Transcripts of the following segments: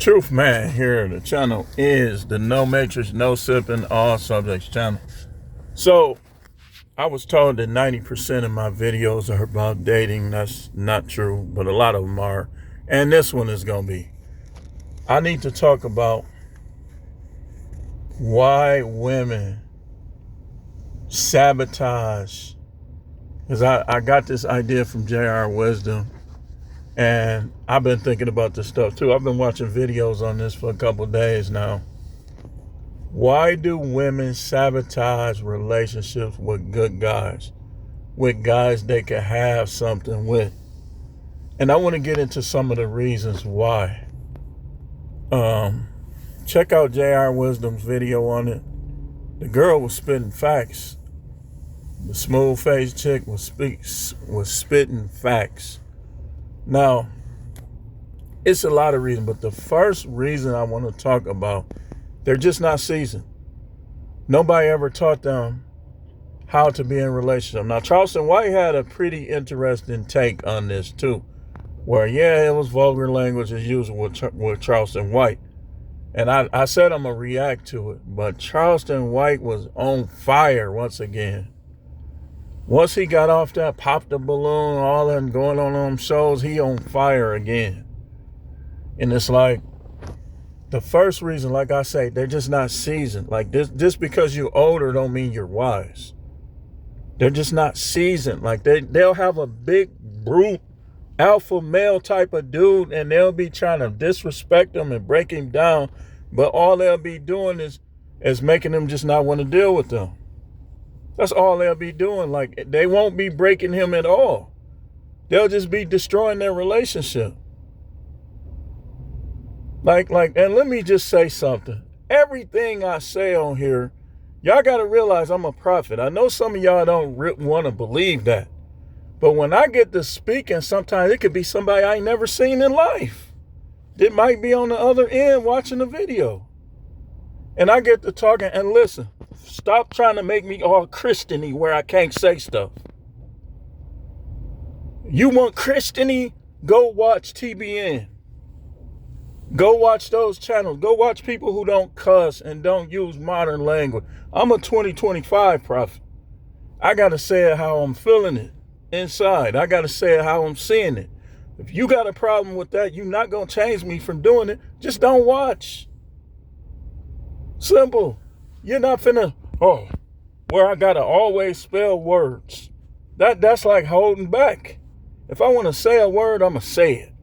Truth Man here. The channel is the No Matrix, No Sipping, All Subjects channel. So, I was told that 90% of my videos are about dating. That's not true, but a lot of them are. And this one is going to be. I need to talk about why women sabotage. Because I got this idea from J.R. Wisdom. And I've been thinking about this stuff too. I've been watching videos on this for a couple of days now. Why do women sabotage relationships with good guys? With guys they can have something with? And I want to get into some of the reasons why. Check out J.R. Wisdom's video on it. The girl was spitting facts. The smooth-faced chick was spitting facts. Now, it's a lot of reasons, but the first reason I want to talk about, they're just not seasoned. Nobody ever taught them how to be in a relationship. Now, Charleston White had a pretty interesting take on this too, where, yeah, it was vulgar language as usual with Charleston White. And I said I'm going to react to it, but Charleston White was on fire once again. Once he got off that, popped the balloon, all that going on them shows, he on fire again. And it's like, the first reason, like I say, they're just not seasoned. Like this, just because you're older don't mean you're wise. They're just not seasoned. Like they'll have a big, brute, alpha male type of dude, and they'll be trying to disrespect him and break him down. But all they'll be doing is making them just not want to deal with them. That's all they'll be doing. Like, they won't be breaking him at all. They'll just be destroying their relationship. Like, and let me just say something. Everything I say on here, y'all got to realize I'm a prophet. I know some of y'all don't want to believe that. But when I get to speaking, sometimes it could be somebody I ain't never seen in life. That might be on the other end watching the video. And I get to talking, and listen, stop trying to make me all Christian-y where I can't say stuff. You want Christian-y? Go watch TBN. Go watch those channels. Go watch people who don't cuss and don't use modern language. I'm a 2025 prophet. I got to say it how I'm feeling it inside. I got to say it how I'm seeing it. If you got a problem with that, you're not going to change me from doing it. Just don't watch. Simple. You're not finna, where I gotta always spell words. That's like holding back. If I want to say a word, I'm gonna say it.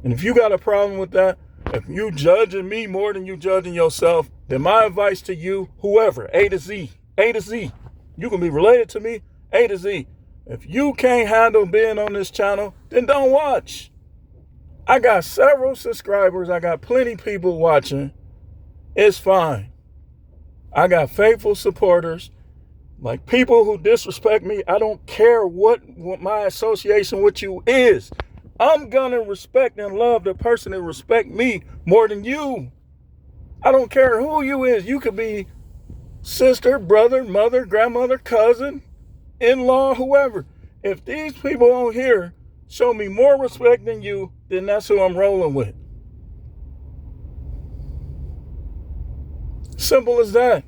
And if you got a problem with that, if you judging me more than you judging yourself, then my advice to you, whoever, A to Z, you can be related to me, A to Z. If you can't handle being on this channel, then don't watch. I got several subscribers. I got plenty of people watching. It's fine. I got faithful supporters, like people who disrespect me. I don't care what my association with you is. I'm gonna respect and love the person that respect me more than you. I don't care who you is. You could be sister, brother, mother, grandmother, cousin, in-law, whoever. If these people on here show me more respect than you, then that's who I'm rolling with. Simple as that.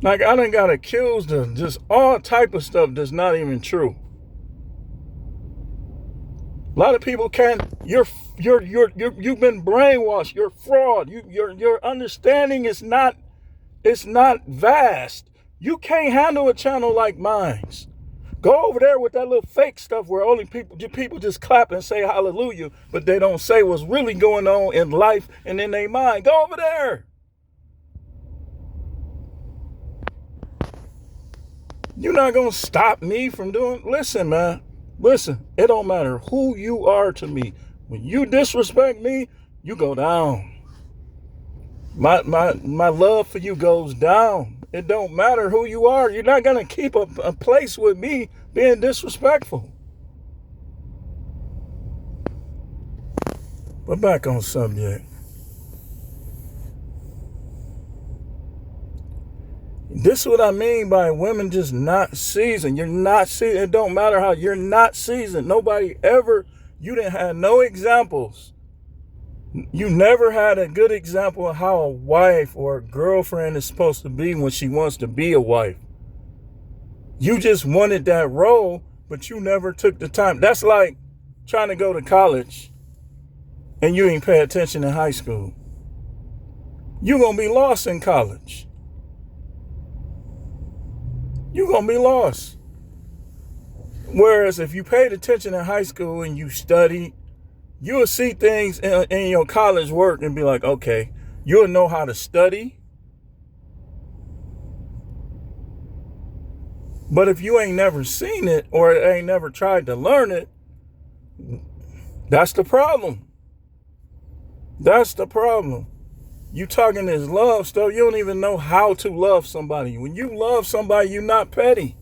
Like, I done got accused of just all type of stuff that's not even true. A lot of people can't. You've been brainwashed. You're fraud. Your understanding is not. It's not vast. You can't handle a channel like mine's. Go over there with that little fake stuff where only people just clap and say hallelujah, but they don't say what's really going on in life and in their mind. Go over there. You're not going to stop me from doing. Listen, man. Listen, it don't matter who you are to me. When you disrespect me, you go down. My love for you goes down. It don't matter who you are. You're not going to keep a place with me being disrespectful. But back on subject. This is what I mean by women just not seasoned. You're not seasoned. It don't matter how you're not seasoned. Nobody ever You didn't have no examples. You never had a good example of how a wife or a girlfriend is supposed to be when she wants to be a wife. You just wanted that role, but you never took the time. That's like trying to go to college and you ain't pay attention in high school. You're going to be lost in college. You're going to be lost. Whereas if you paid attention in high school and you studied, you will see things in your college work and be like, okay, you'll know how to study. But if you ain't never seen it or ain't never tried to learn it, that's the problem. That's the problem. You talking this love stuff, you don't even know how to love somebody. When you love somebody, you're not petty.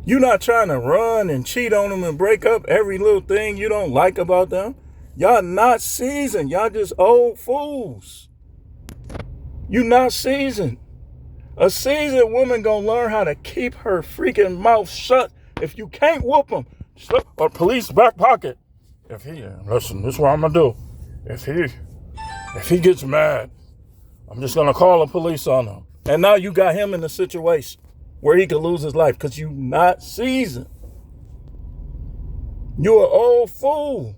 You're not trying to run and cheat on them and break up every little thing you don't like about them. Y'all not seasoned. Y'all just old fools. You not seasoned. A seasoned woman gonna learn how to keep her freaking mouth shut. If you can't whoop him, slip a police back pocket. Listen, this is what I'm gonna do. If he gets mad, I'm just gonna call the police on him. And now you got him in a situation where he could lose his life because you not seasoned. You an old fool.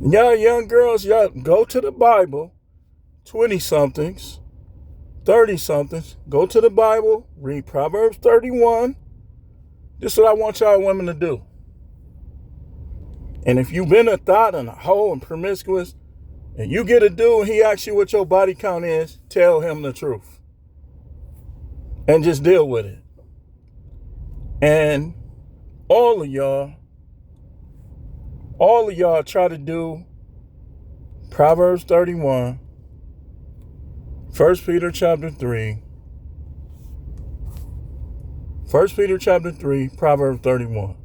Y'all young girls, y'all go to the Bible, 20-somethings, 30-somethings, go to the Bible, read Proverbs 31. This is what I want y'all women to do. And if you've been a thought and a hoe and promiscuous, and you get a dude and he asks you what your body count is, tell him the truth. And just deal with it. And all of y'all try to do Proverbs 31, 1 Peter chapter 3, Proverbs 31.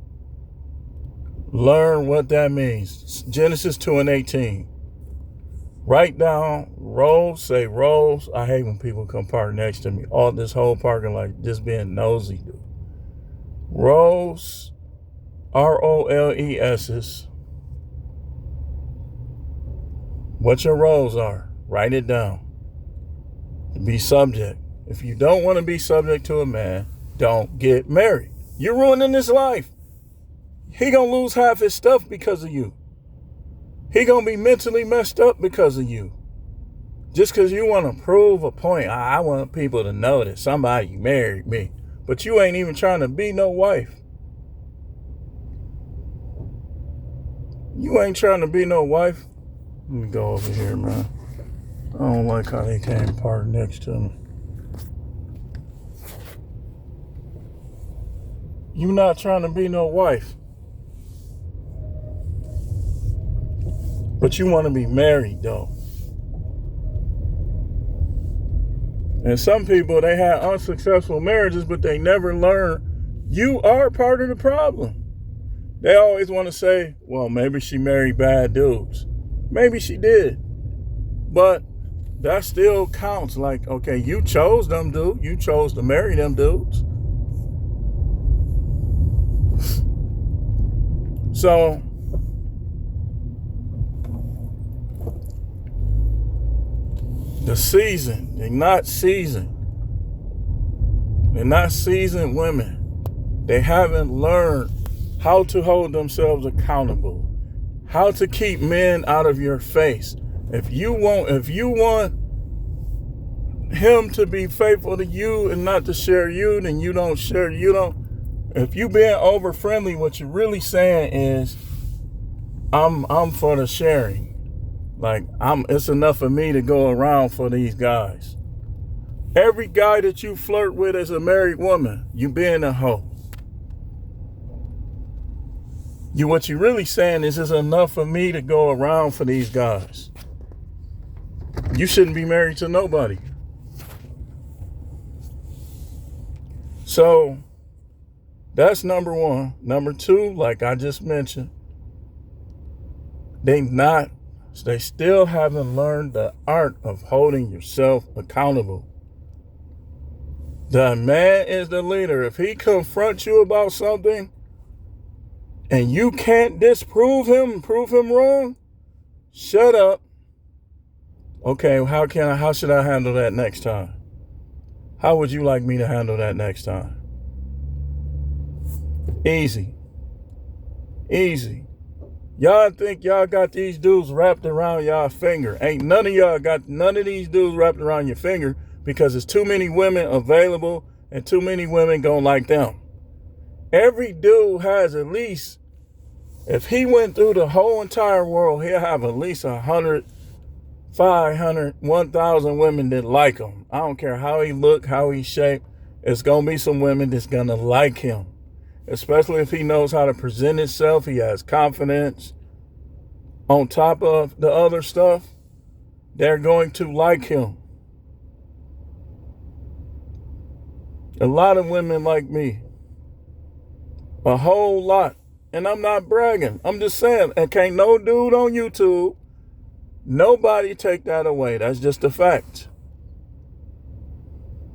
Learn what that means. Genesis 2:18. Write down rows, say rows. I hate when people come park next to me. All this whole parking lot just being nosy, dude. Roles, ROLESs. What your roles are. Write it down. Be subject. If you don't want to be subject to a man, don't get married. You're ruining his life. He gonna lose half his stuff because of you. He gonna be mentally messed up because of you. Just because you want to prove a point. I want people to know that somebody married me. But you ain't even trying to be no wife. You ain't trying to be no wife. Let me go over here, man. I don't like how they came parked next to me. You not trying to be no wife. But you want to be married, though. And some people, they had unsuccessful marriages, but they never learn you are part of the problem. They always want to say, well, maybe she married bad dudes. Maybe she did. But that still counts. Like, okay, you chose them dudes. You chose to marry them dudes. So, the season, they're not seasoned. They're not seasoned women. They haven't learned how to hold themselves accountable, how to keep men out of your face. If you want him to be faithful to you and not to share you, then you don't share. If you being over friendly, what you're really saying is, I'm for the sharing. Like, it's enough for me to go around for these guys. Every guy that you flirt with as a married woman, you being a hoe. What you really saying is, it's enough for me to go around for these guys. You shouldn't be married to nobody. So, that's number one. Number two, like I just mentioned, they still haven't learned the art of holding yourself accountable. The man is the leader. If he confronts you about something and you can't disprove him, prove him wrong, shut up. Okay, how should I handle that next time? How would you like me to handle that next time? Easy. Easy. Y'all think y'all got these dudes wrapped around y'all finger. Ain't none of y'all got none of these dudes wrapped around your finger, because there's too many women available and too many women gonna like them. Every dude has at least, if he went through the whole entire world, he'll have at least 100, 500, 1,000 women that like him. I don't care how he look, how he shaped. It's gonna be some women that's gonna like him. Especially if he knows how to present himself, he has confidence. On top of the other stuff, they're going to like him. A lot of women like me. A whole lot. And I'm not bragging. I'm just saying, and can't no dude on YouTube, nobody take that away. That's just a fact.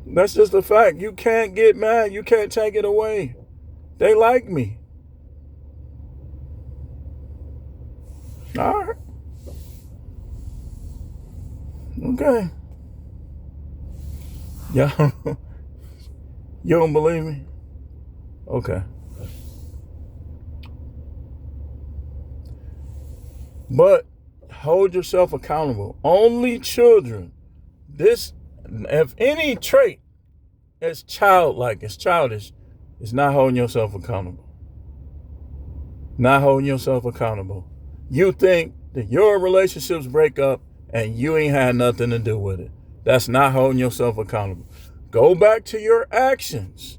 That's just a fact. You can't get mad. You can't take it away. They like me. All right. Okay. Yeah. You don't believe me? Okay. But hold yourself accountable. Only children. This, if any trait is childlike, it's childish, it's not holding yourself accountable. Not holding yourself accountable. You think that your relationships break up and you ain't had nothing to do with it. That's not holding yourself accountable. Go back to your actions.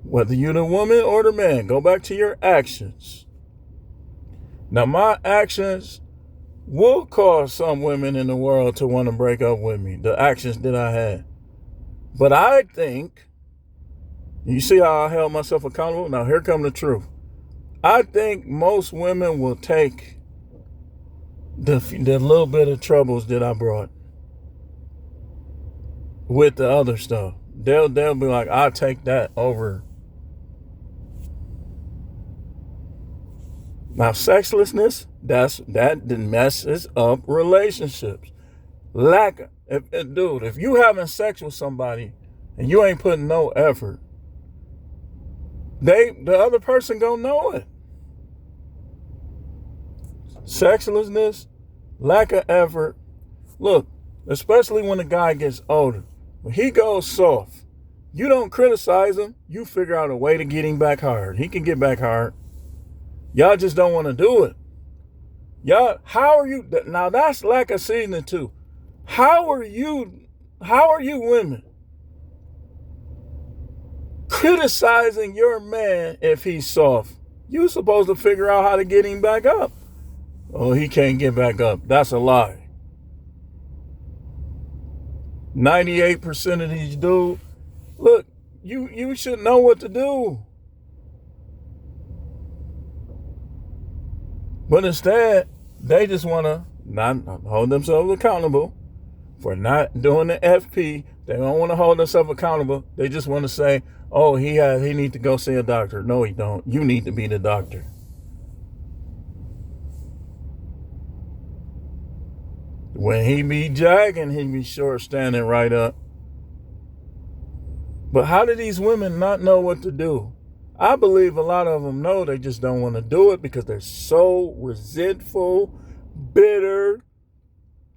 Whether you're the woman or the man, go back to your actions. Now, my actions will cause some women in the world to want to break up with me, the actions that I had. But I think, you see how I held myself accountable? Now, here comes the truth. I think most women will take the little bit of troubles that I brought with the other stuff. They'll be like, I'll take that over. Now, sexlessness, that messes up relationships. If you having sex with somebody and you ain't putting no effort, the other person gonna know it. Sexlessness, lack of effort. Look, especially when a guy gets older, when he goes soft, you don't criticize him. You figure out a way to get him back hard. He can get back hard. Y'all just don't want to do it. Y'all, how are you? Now that's lack of seasoning too. How are you women criticizing your man if he's soft? You're supposed to figure out how to get him back up. Oh, he can't get back up. That's a lie. 98% of these dudes, look, you should know what to do. But instead, they just want to not hold themselves accountable for not doing the FP. They don't want to hold themselves accountable. They just want to say, oh, he need to go see a doctor. No, he don't. You need to be the doctor. When he be jagging, he be short standing right up. But how do these women not know what to do? I believe a lot of them know, they just don't want to do it because they're so resentful, bitter,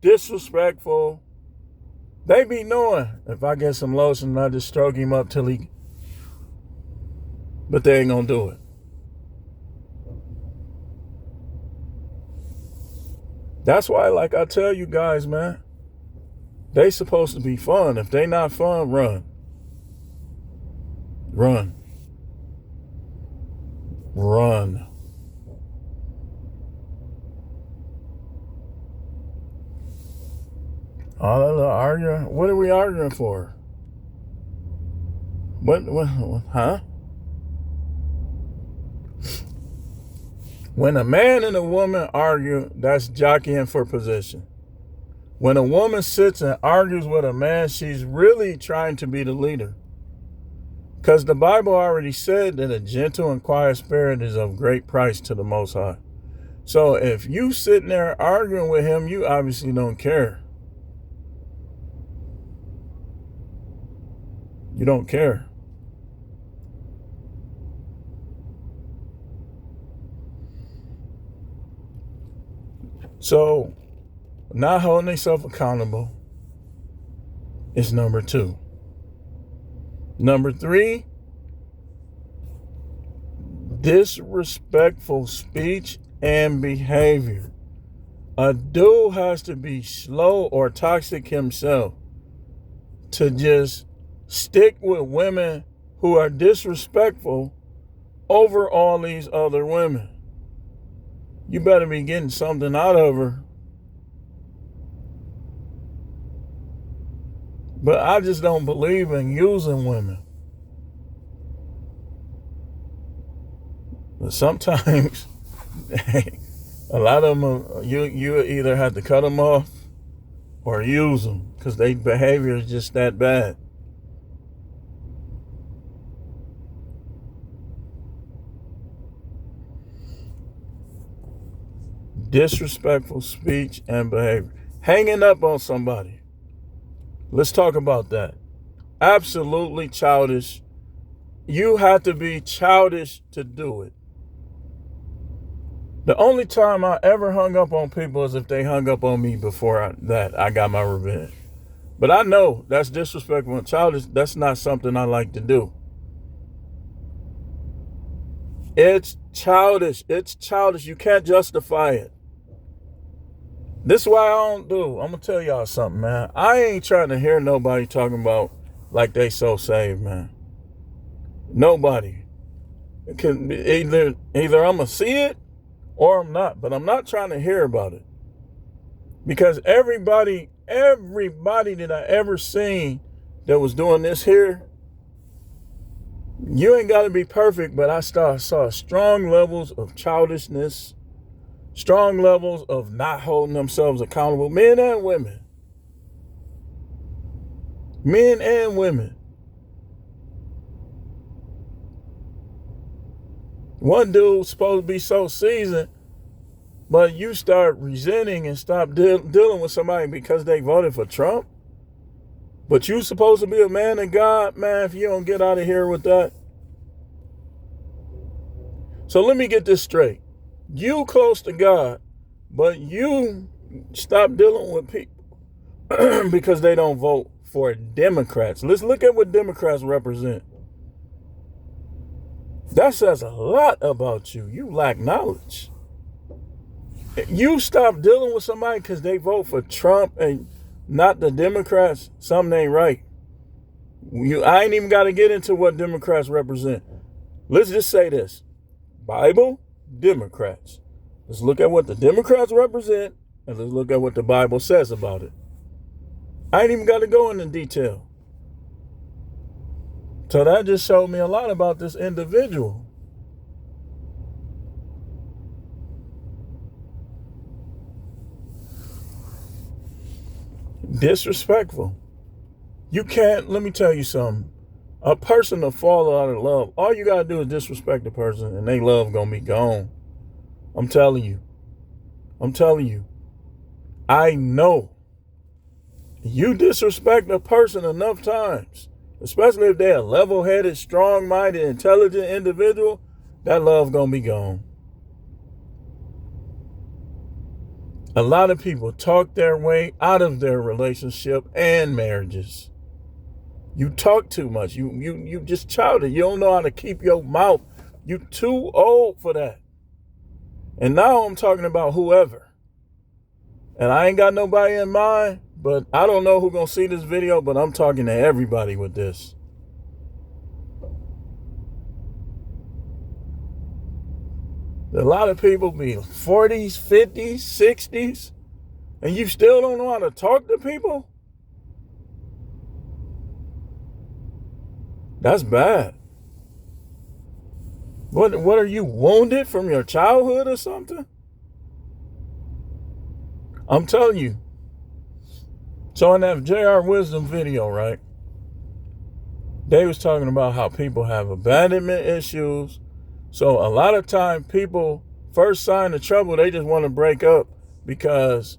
disrespectful. They be knowing, if I get some lotion, I just stroke him up till he... But they ain't gonna do it. That's why, like I tell you guys, man, they supposed to be fun. If they not fun, run. Run. Run. All that arguing. What are we arguing for? What huh? When a man and a woman argue, that's jockeying for position. When a woman sits and argues with a man, she's really trying to be the leader. Because the Bible already said that a gentle and quiet spirit is of great price to the Most High. So if you sitting there arguing with him, you obviously don't care. You don't care. So not holding themselves accountable is number 2. Number 3, disrespectful speech and behavior. A dude has to be slow or toxic himself to just stick with women who are disrespectful over all these other women. You better be getting something out of her. But I just don't believe in using women. But sometimes, a lot of them, you either have to cut them off or use them because their behavior is just that bad. Disrespectful speech and behavior. Hanging up on somebody. Let's talk about that. Absolutely childish. You have to be childish to do it. The only time I ever hung up on people is if they hung up on me before I got my revenge. But I know that's disrespectful and childish. That's not something I like to do. It's childish. It's childish. You can't justify it. This is why I don't do. I'm going to tell y'all something, man. I ain't trying to hear nobody talking about like they so saved, man. Nobody. It can be either I'm going to see it or I'm not. But I'm not trying to hear about it. Because everybody that I ever seen that was doing this here, you ain't got to be perfect, but I saw strong levels of childishness, strong levels of not holding themselves accountable, men and women. Men and women. One dude's supposed to be so seasoned, but you start resenting and stop dealing with somebody because they voted for Trump. But you supposed to be a man of God, man, if you don't get out of here with that. So let me get this straight. You close to God, but you stop dealing with people because they don't vote for Democrats. Let's look at what Democrats represent. That says a lot about you. You lack knowledge. You stop dealing with somebody because they vote for Trump and not the Democrats. Something ain't right. I ain't even got to get into what Democrats represent. Let's just say this. Bible, Democrats. Let's look at what the Democrats represent and let's look at what the Bible says about it. I ain't even got to go into detail. So that just showed me a lot about this individual. Disrespectful. You can't, let me tell you something. A person to fall out of love, all you got to do is disrespect the person and they love going to be gone. I'm telling you. I know. You disrespect a person enough times, especially if they're a level-headed, strong-minded, intelligent individual, that love going to be gone. A lot of people talk their way out of their relationship and marriages. You talk too much. You just childish. You don't know how to keep your mouth. You too old for that. And now I'm talking about whoever. And I ain't got nobody in mind, but I don't know who's going to see this video, but I'm talking to everybody with this. A lot of people be 40s, 50s, 60s, and you still don't know how to talk to people? That's bad. What are you, wounded from your childhood or something? I'm telling you. So in that JR Wisdom video, right? they was talking about how people have abandonment issues. So a lot of time people first sign of trouble, they just want to break up because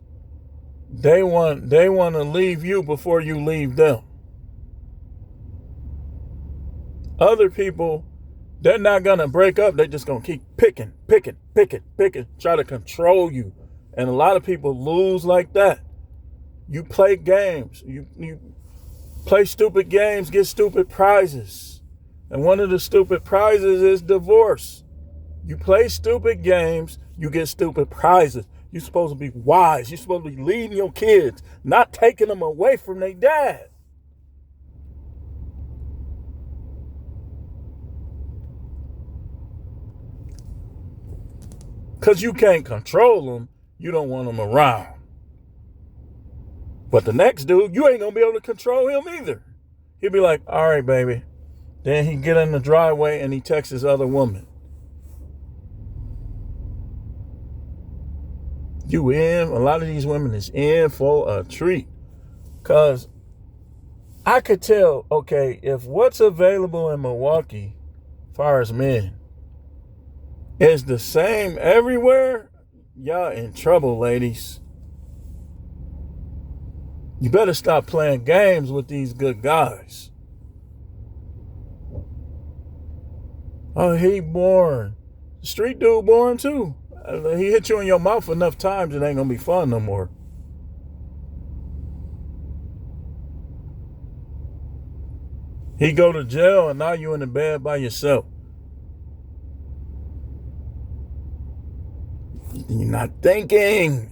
they want to leave you before you leave them. Other people, they're not going to break up. They're just going to keep picking, try to control you. And a lot of people lose like that. You play games. You play stupid games, get stupid prizes. And one of the stupid prizes is divorce. You play stupid games, you get stupid prizes. You're supposed to be wise. You're supposed to be leading your kids, not taking them away from their dad. Because you can't control them, you don't want them around. But the next dude, you ain't going to be able to control him either. He'll be like, all right, baby. Then he get in the driveway and he texts his other woman. You in, a lot of these women is in for a treat. Because I could tell, okay, if what's available in Milwaukee, as far as men, is the same everywhere, y'all in trouble, ladies. You better stop playing games with these good guys. Oh, he born. The street dude born too. He hit you in your mouth enough times, it ain't gonna be fun no more. He go to jail and now you in the bed by yourself. You're not thinking.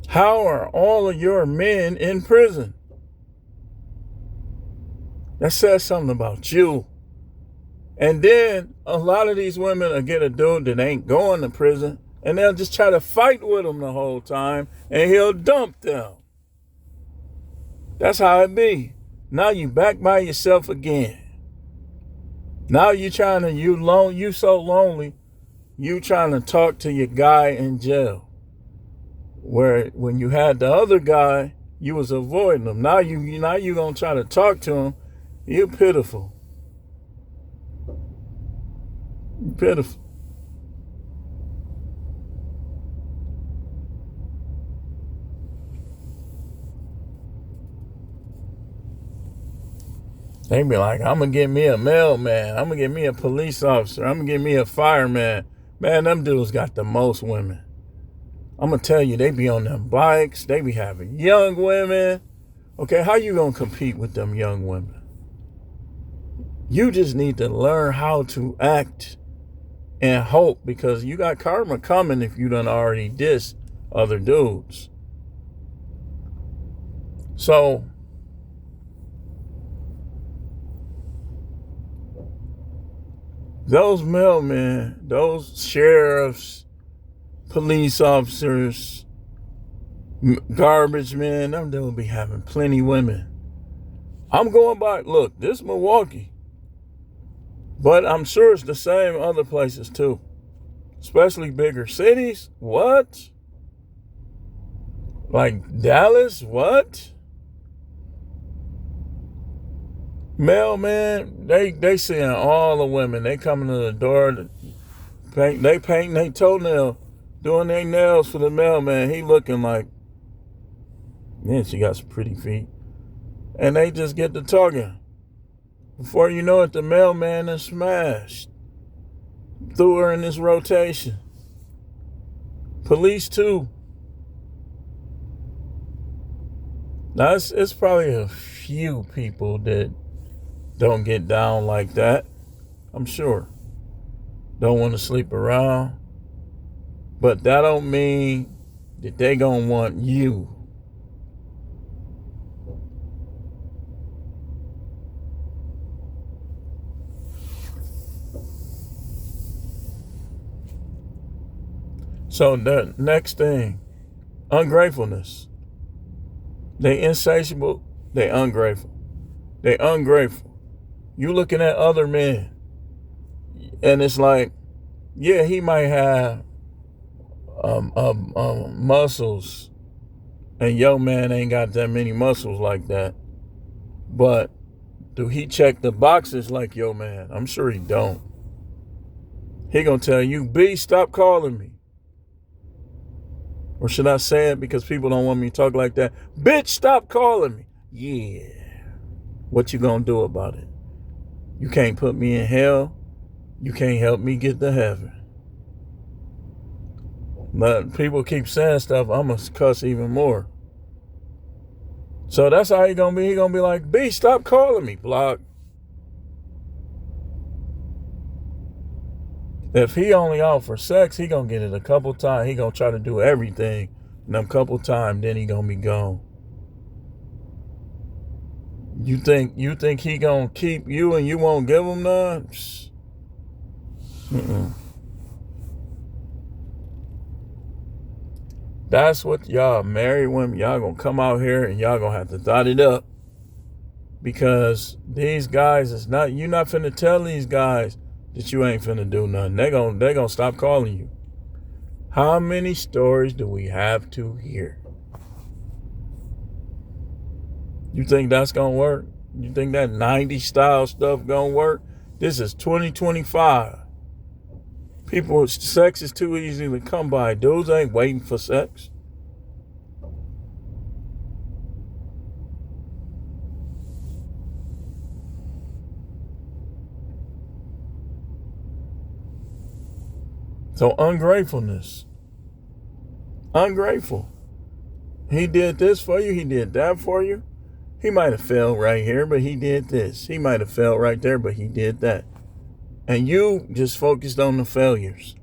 How are all of your men in prison? That says something about you. And then a lot of these women will get a dude that ain't going to prison and they'll just try to fight with him the whole time and he'll dump them. That's how it be. Now you back by yourself again. Now you so lonely, you trying to talk to your guy in jail. Where when you had the other guy, you was avoiding him. Now you gonna try to talk to him. You're pitiful. You're pitiful. They be like, I'm gonna get me a mailman. I'm gonna get me a police officer. I'm gonna get me a fireman. Man, them dudes got the most women. I'm going to tell you, they be on them bikes. They be having young women. Okay, how you going to compete with them young women? You just need to learn how to act and hope, because you got karma coming if you done already diss other dudes. So, those mailmen, those sheriffs, police officers, garbage men, them dudes be having plenty women. I'm going by, look, this is Milwaukee. But I'm sure it's the same other places too. Especially bigger cities. What? Like Dallas? What? Mailman, they seeing all the women. They coming to the door. They painting their toenail. Doing their nails for the mailman. He looking like, man, she got some pretty feet. And they just get to talking. Before you know it, the mailman is smashed. Threw her in this rotation. Police too. Now it's probably a few people that don't get down like that. I'm sure. Don't want to sleep around. But that don't mean that they gonna want you. So the next thing, ungratefulness. They insatiable, they ungrateful. They ungrateful. You looking at other men, and it's like, yeah, he might have muscles, and your man ain't got that many muscles like that. But do he check the boxes like your man? I'm sure he don't. He gonna tell you, B, stop calling me. Or should I say it because people don't want me to talk like that? Bitch, stop calling me. Yeah. What you gonna do about it? You can't put me in hell. You can't help me get to heaven. But people keep saying stuff, I'm gonna cuss even more. So that's how he gonna be. He gonna be like, B, stop calling me. Block. If he only out for sex, he gonna get it a couple times. He gonna try to do everything. And a couple times, then he gonna be gone. You think he gonna keep you and you won't give him none? That's what y'all married women, y'all gonna come out here and y'all gonna have to dot it up. Because these guys is not, you're not finna tell these guys that you ain't finna do nothing. They gonna stop calling you. How many stories do we have to hear? You think that's gonna work? You think that 90s style stuff gonna work? This is 2025. People, sex is too easy to come by. Dudes ain't waiting for sex. So ungratefulness. Ungrateful. He did this for you. He did that for you. He might have failed right here, but he did this. He might have failed right there, but he did that. And you just focused on the failures.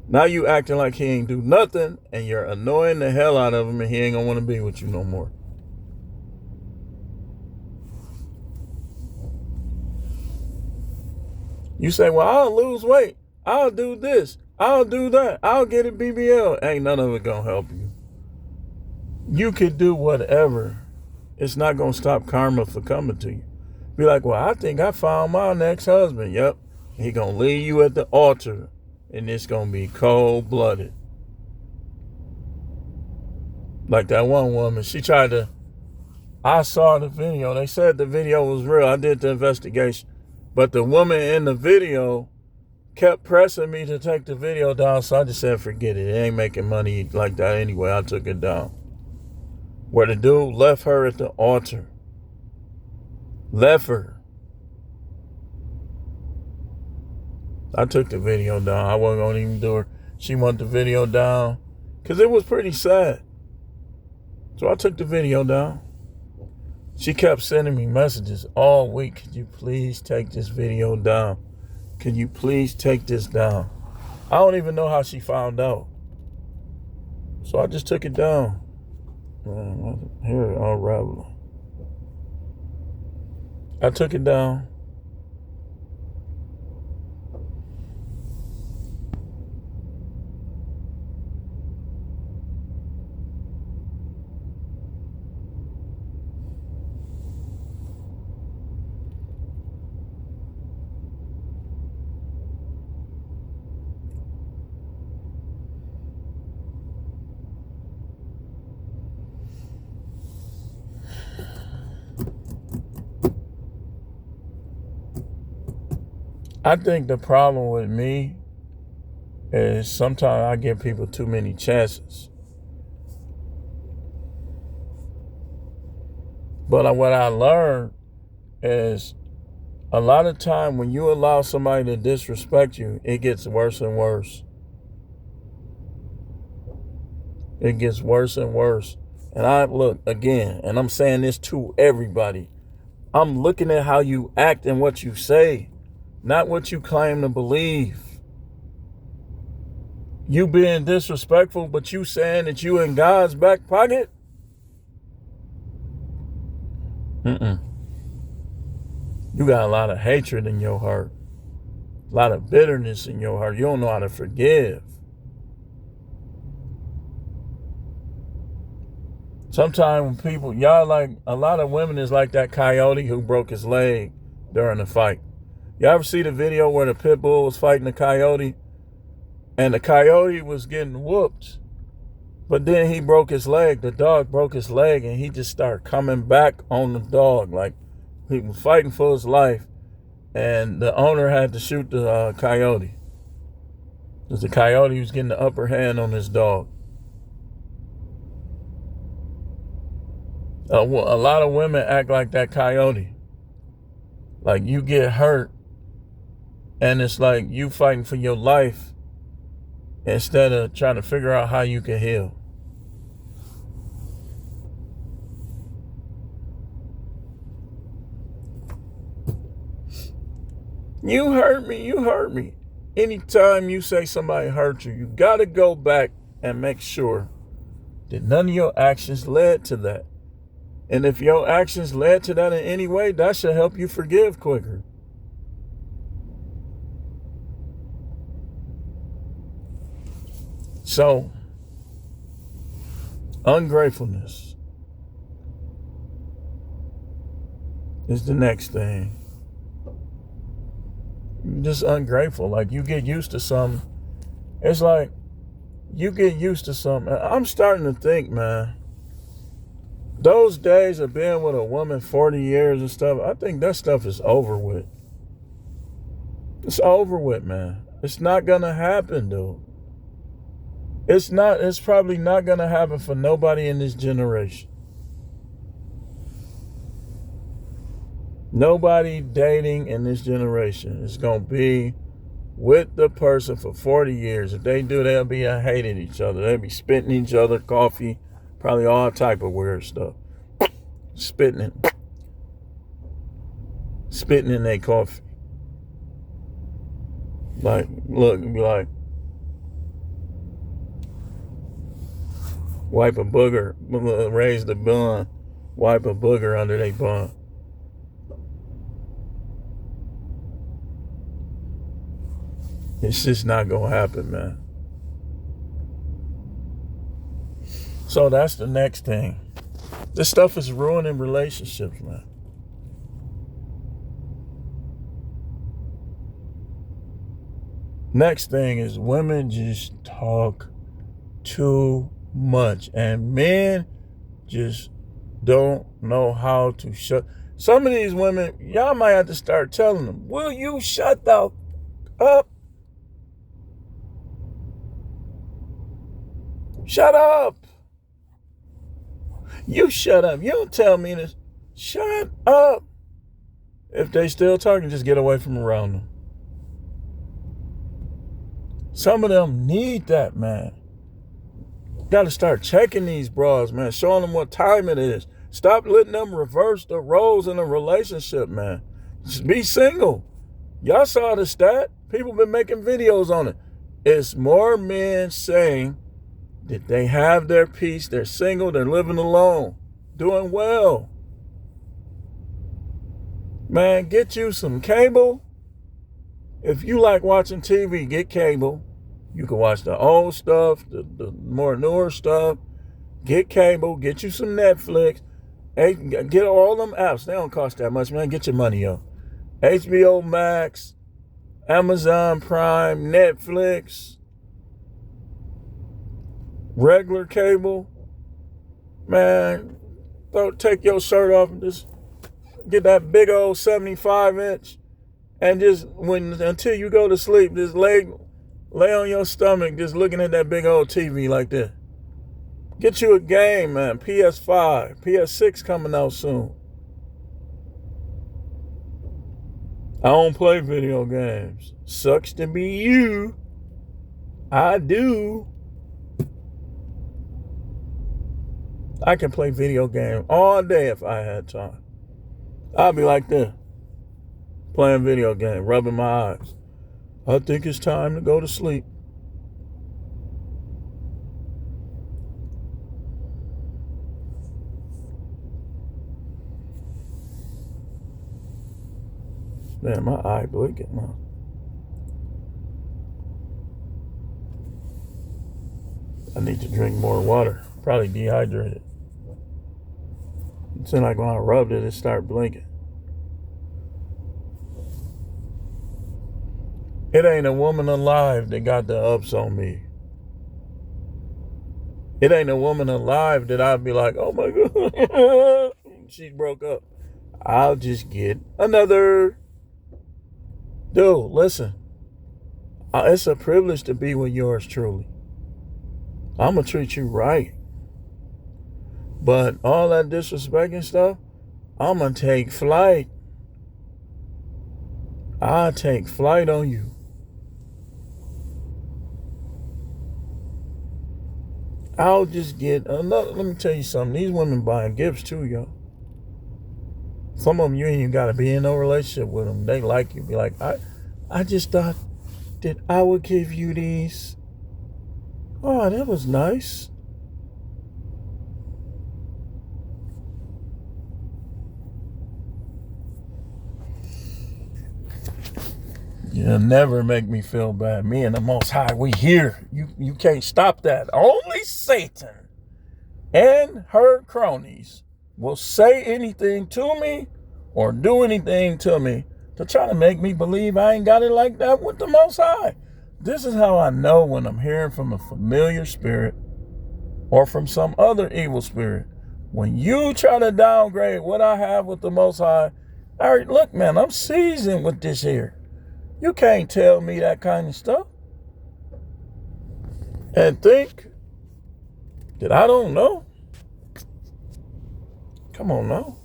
Now you acting like he ain't do nothing, and you're annoying the hell out of him, and he ain't gonna want to be with you no more. You say, well, I'll lose weight. I'll do this. I'll do that. I'll get a BBL. Ain't none of it gonna help you. You could do whatever. It's not gonna stop karma from coming to you. Be like, well, I think I found my next husband. Yep. He gonna leave you at the altar, and it's gonna be cold-blooded. Like that one woman, she tried to, I saw the video. They said the video was real. I did the investigation. But the woman in the video kept pressing me to take the video down, so I just said, forget it. It ain't making money like that anyway. I took it down. Where the dude left her at the altar. Left her. I took the video down. I wasn't going to even do her. She wanted the video down because it was pretty sad. So I took the video down. She kept sending me messages all week. Could you please take this video down? Can you please take this down? I don't even know how she found out. So I just took it down. Here, unraveling. I took it down. I think the problem with me is sometimes I give people too many chances. But what I learned is a lot of time when you allow somebody to disrespect you, it gets worse and worse. It gets worse and worse. And I look again, and I'm saying this to everybody. I'm looking at how you act and what you say, not what you claim to believe. You being disrespectful, but you saying that you in God's back pocket? You got a lot of hatred in your heart. A lot of bitterness in your heart. You don't know how to forgive. Sometimes when people, y'all like, a lot of women is like that coyote who broke his leg during the fight. You ever see the video where the pit bull was fighting the coyote? And the coyote was getting whooped. But then he broke his leg. The dog broke his leg, and he just started coming back on the dog. Like, he was fighting for his life. And the owner had to shoot the coyote. Because the coyote was getting the upper hand on his dog. A lot of women act like that coyote. Like, you get hurt, and it's like you fighting for your life instead of trying to figure out how you can heal. You hurt me, you hurt me. Anytime you say somebody hurt you, you got to go back and make sure that none of your actions led to that. And if your actions led to that in any way, that should help you forgive quicker. So, ungratefulness is the next thing. You're just ungrateful. Like, you get used to something. It's like you get used to something. I'm starting to think, man, those days of being with a woman 40 years and stuff, I think that stuff is over with. It's over with, man. It's not going to happen, dude. It's probably not going to happen for nobody in this generation. Nobody dating in this generation is going to be with the person for 40 years. If they do, they'll be hating each other. They'll be spitting each other coffee, probably all type of weird stuff. Spitting in their coffee. Like, look, and be like, wipe a booger, raise the bun, wipe a booger under their bun. It's just not going to happen, man. So that's the next thing. This stuff is ruining relationships, man. Next thing is women just talk too much. And men just don't know how to shut. Some of these women, y'all might have to start telling them, will you shut the up? Shut up. You shut up. You don't tell me this. Shut up. If they still talking, just get away from around them. Some of them need that, man. Got to start checking these bras, man. Showing them what time it is. Stop letting them reverse the roles in a relationship, man. Just be single. Y'all saw the stat. People been making videos on it. It's more men saying that they have their peace, they're single, they're living alone, doing well. Man, get you some cable. If you like watching TV, get cable. You can watch the old stuff, the more newer stuff. Get cable, get you some Netflix. Get all them apps. They don't cost that much, man. Get your money up. HBO Max, Amazon Prime, Netflix, regular cable. Man, take your shirt off and just get that big old 75-inch and just until you go to sleep, just lay on your stomach just looking at that big old TV like that. Get you a game, man. PS5, PS6 coming out soon. I don't play video games. Sucks to be you. I do. I can play video games all day if I had time. I'll be like this, playing video games, rubbing my eyes. I think it's time to go to sleep. Man, my eye blinking now. I need to drink more water. Probably dehydrated. It seemed like when I rubbed it, it started blinking. It ain't a woman alive that got the ups on me. It ain't a woman alive that I'd be like, oh my God, she broke up. I'll just get another. Dude, listen. It's a privilege to be with yours truly. I'm going to treat you right. But all that disrespect and stuff, I'm going to take flight. I'll take flight on you. I'll just get another. Let me tell you something. These women buying gifts too, yo. Some of them you ain't even got to be in no relationship with them. They like you. Be like, I just thought that I would give you these. Oh, that was nice. You'll never make me feel bad. Me and the Most High, we here. You can't stop that. Only Satan and her cronies will say anything to me or do anything to me to try to make me believe I ain't got it like that with the Most High. This is how I know when I'm hearing from a familiar spirit or from some other evil spirit. When you try to downgrade what I have with the Most High, all right, look, man, I'm seasoned with this here. You can't tell me that kind of stuff and think that I don't know. Come on now.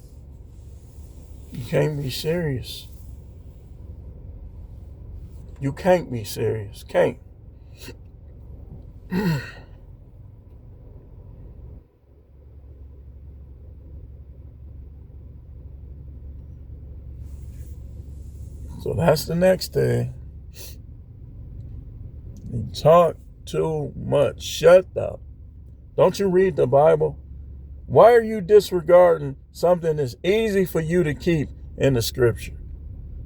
You can't be serious. You can't be serious. Can't. So that's the next thing. You talk too much. Shut up. Don't you read the Bible? Why are you disregarding something that's easy for you to keep in the scripture?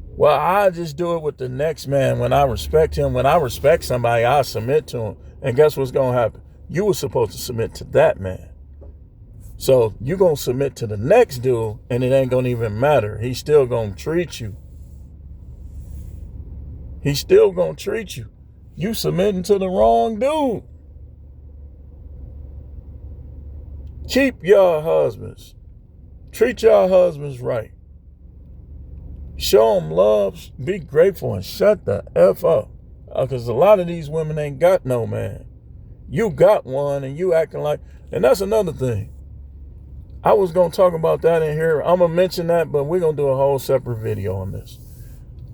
Well, I just do it with the next man. When I respect him, when I respect somebody, I submit to him. And guess what's going to happen? You were supposed to submit to that man. So you're going to submit to the next dude, and it ain't going to even matter. He's still going to treat you. He's still going to treat you. You submitting to the wrong dude. Keep your husbands. Treat your husbands right. Show them love. Be grateful and shut the F up. Because a lot of these women ain't got no man. You got one and you acting like... And that's another thing. I was going to talk about that in here. I'm going to mention that, but we're going to do a whole separate video on this.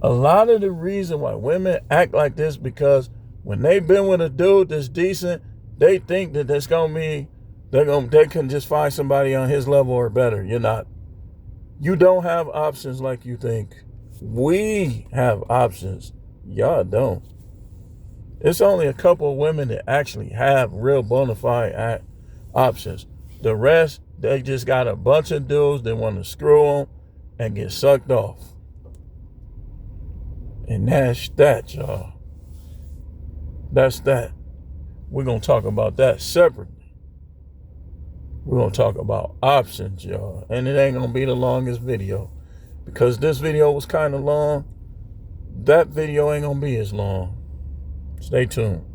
A lot of the reason why women act like this because when they've been with a dude that's decent, they think that there's going to be... They can just find somebody on his level or better. You're not. You don't have options like you think. We have options. Y'all don't. It's only a couple of women that actually have real bona fide options. The rest, they just got a bunch of dudes that want to screw them and get sucked off. And that's that, y'all. That's that. We're going to talk about that separately. We're going to talk about options, y'all. And it ain't going to be the longest video. Because this video was kind of long. That video ain't going to be as long. Stay tuned.